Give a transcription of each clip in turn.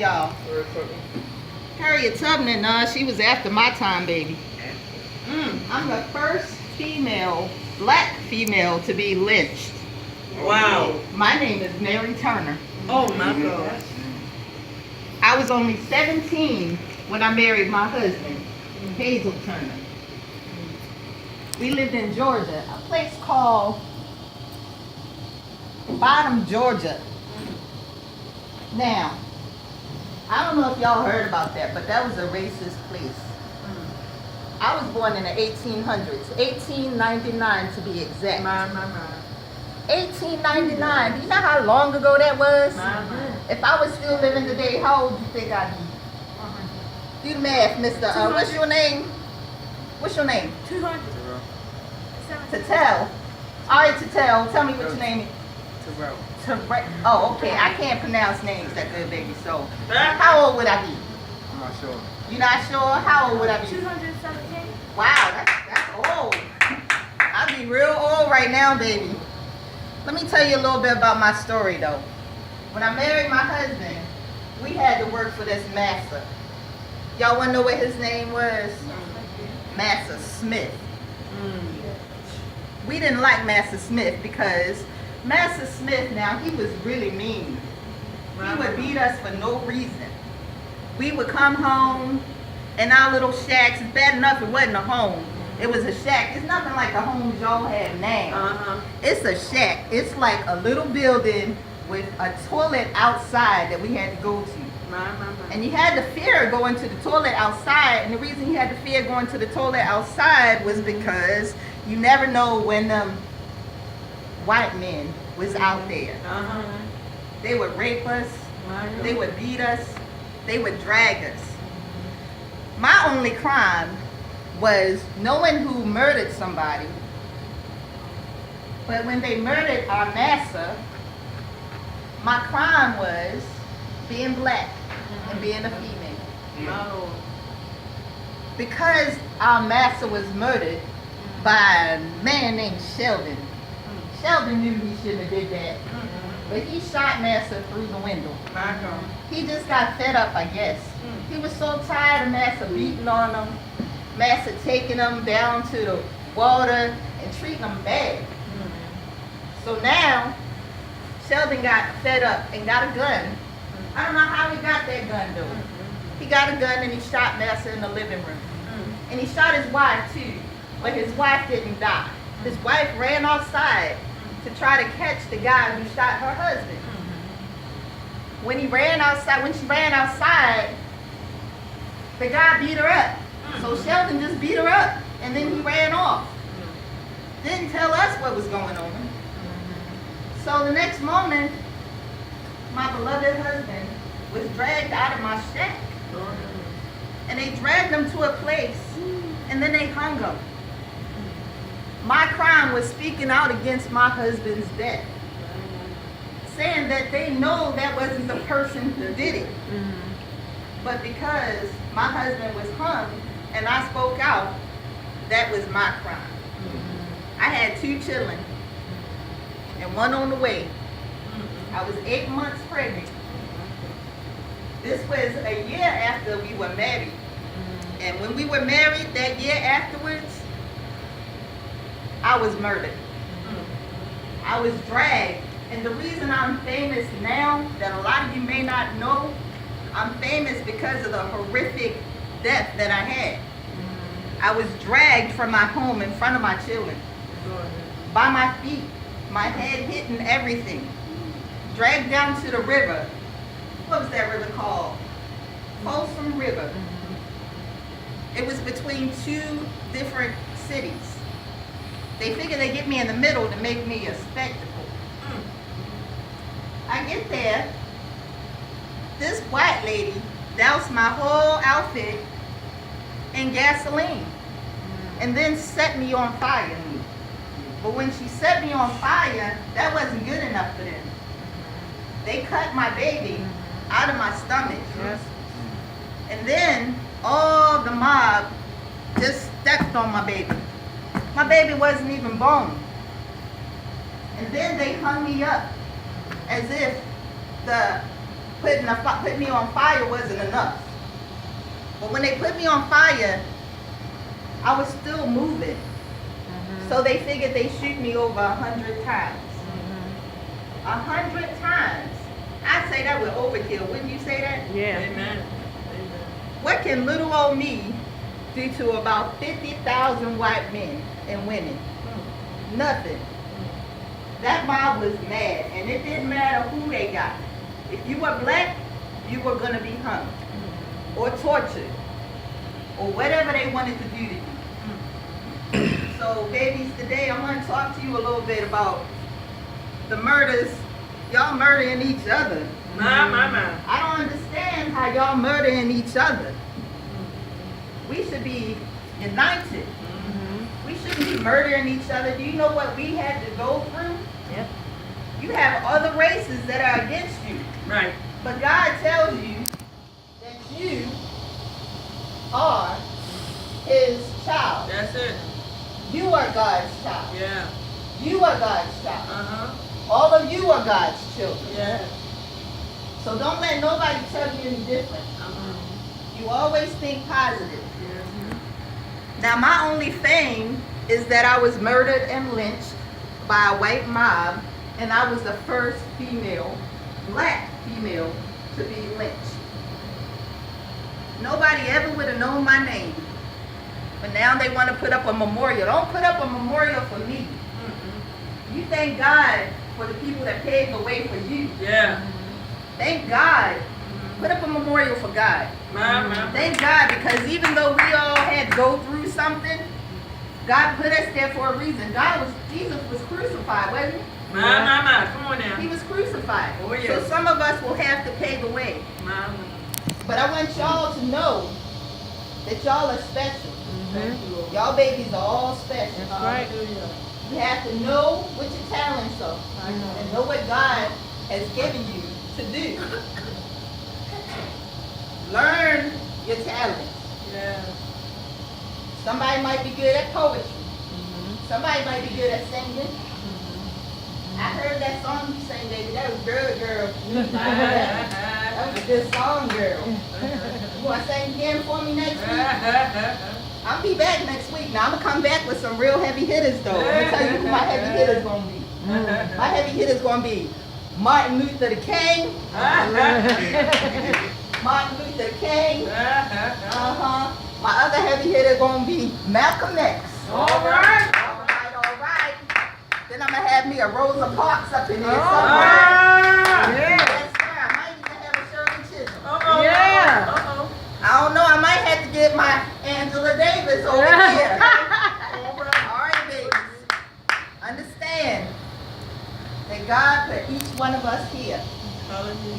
y'all? Harriet Tubman, she was after my time, baby. I'm the first female, black female, to be lynched. Wow. My name is Mary Turner. Oh my God. I was only 17 when I married my husband, Hazel Turner. We lived in Georgia, a place called Bottom, Georgia. Now, I don't know if y'all heard about that, but that was a racist place. I was born in the 1800s, 1899 to be exact. 1899. Do you know how long ago that was? If I was still living today, how old do you think I'd be? Do the math, Mr. What's your name? What's your name? 200. Tatel. All right, Tatel. Tell me what your name is. Terrell. Oh, okay. I can't pronounce names that good, baby. So, how old would I be? I'm not sure. You're not sure? How old would I be? 217. Wow, that's old. I'd be real old right now, baby. Let me tell you a little bit about my story, though. When I married my husband, we had to work for this massa. Y'all want to know what his name was? Massa Smith. We didn't like Massa Smith because Massa Smith, now, he was really mean. He would beat us for no reason. We would come home in our little shacks. It's bad enough it wasn't a home. It was a shack. It's nothing like the homes y'all have now. It's a shack. It's like a little building with a toilet outside that we had to go to. And you had to fear going to the toilet outside. And the reason you had to fear going to the toilet outside was because you never know when them white men was out there. They would rape us. They would beat us. They would drag us. My only crime was knowing who murdered somebody. But when they murdered our massa, my crime was being black and being a female. Because our massa was murdered by a man named Sheldon. Sheldon knew he shouldn't have did that. But he shot Massa through the window. He just got fed up, I guess. He was so tired of Massa beating on him, Massa taking him down to the water and treating him bad. So now, Sheldon got fed up and got a gun. I don't know how he got that gun though. He got a gun and he shot Massa in the living room. And he shot his wife too, but his wife didn't die. His wife ran outside to try to catch the guy who shot her husband. When she ran outside, the guy beat her up. So Sheldon just beat her up and then he ran off. Didn't tell us what was going on. So the next morning, my beloved husband was dragged out of my shack. And they dragged him to a place and then they hung him. My crime was speaking out against my husband's death, saying that they know that wasn't the person who did it. But because my husband was hung and I spoke out, that was my crime. I had 2 children and 1 on the way. I was 8 months pregnant. This was a year after we were married. And when we were married, that year afterwards, I was murdered. I was dragged. And the reason I'm famous now, that a lot of you may not know, I'm famous because of the horrific death that I had. I was dragged from my home in front of my children, by my feet, my head hitting everything, dragged down to the river. What was that river called? Folsom River. It was between 2 different cities. They figured they'd get me in the middle to make me a spectacle. I get there, this white lady doused my whole outfit in gasoline and then set me on fire. But when she set me on fire, that wasn't good enough for them. They cut my baby out of my stomach. And then all the mob just stepped on my baby. My baby wasn't even born. And then they hung me up as if the putting me on fire wasn't enough. But when they put me on fire, I was still moving. So they figured they shoot me over 100 times. 100 times. I'd say that was overkill. Wouldn't you say that? Yeah. Amen. What can little old me do to about 50,000 white men and women? Nothing. That mob was mad, and it didn't matter who they got. If you were black, you were going to be hung or tortured or whatever they wanted to do to you. So, babies, today I'm going to talk to you a little bit about the murders. Y'all murdering each other. My. I don't understand how y'all murdering each other. We should be united. We shouldn't be murdering each other. Do you know what we had to go through? Yep. You have other races that are against you. Right. But God tells you that you are His child. That's it. You are God's child. Yeah. You are God's child. All of you are God's children. Yeah. So don't let nobody tell you any different. You always think positive. Now my only fame is that I was murdered and lynched by a white mob, and I was the first black female, to be lynched. Nobody ever would have known my name. But now they want to put up a memorial. Don't put up a memorial for me. You thank God for the people that paved the way for you. Yeah. Thank God. Put up a memorial for God. Thank God, because even though we all had to go through something, God put us there for a reason. Jesus was crucified, wasn't he? Come on now. He was crucified. Oh, yes. So some of us will have to pay the way. But I want y'all to know that y'all are special. Y'all babies are all special. That's right. You have to know what your talents are and know what God has given you to do. Learn your talents. Yeah. Somebody might be good at poetry. Somebody might be good at singing. I heard that song you sang, baby. That was good, girl. That was a good song, girl. You want to sing again for me next week? I'll be back next week. Now, I'm going to come back with some real heavy hitters, though. I'm going to tell you who my heavy hitters going to be. My heavy hitters going to be Martin Luther the King. Martin Luther King. My other heavy hitter going to be Malcolm X. All right. Then I'm going to have me a Rosa Parks up in there somewhere. Yes, sir. I might even have a Shirley Chisholm. Yeah. I don't know. I might have to get my Angela Davis over here. All right, babies. Understand that God put each one of us here.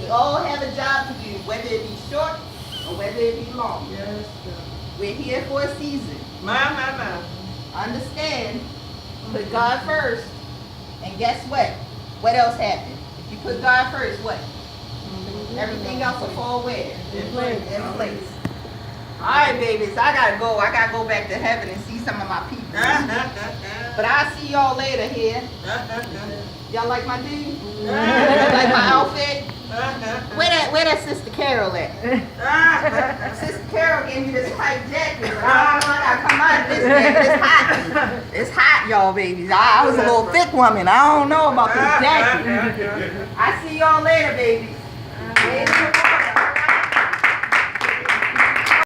We all have a job to do, whether it be short or whether it be long. Yes, We're here for a season. My. Understand, put God first, and guess what? What else happened? If you put God first, what? Everything else will fall where? In place. In place. All right, babies, I gotta go. I gotta go back to heaven and see some of my people. But I'll see y'all later here. Y'all like my dude? Like my outfit? Where that Sis.Carol at? Sis.Carol gave me this tight jacket, but I don't know, I gotta come out of this jacket. It's hot. It's hot, y'all babies. I was a little thick woman. I don't know about this jacket. I see y'all later, babies.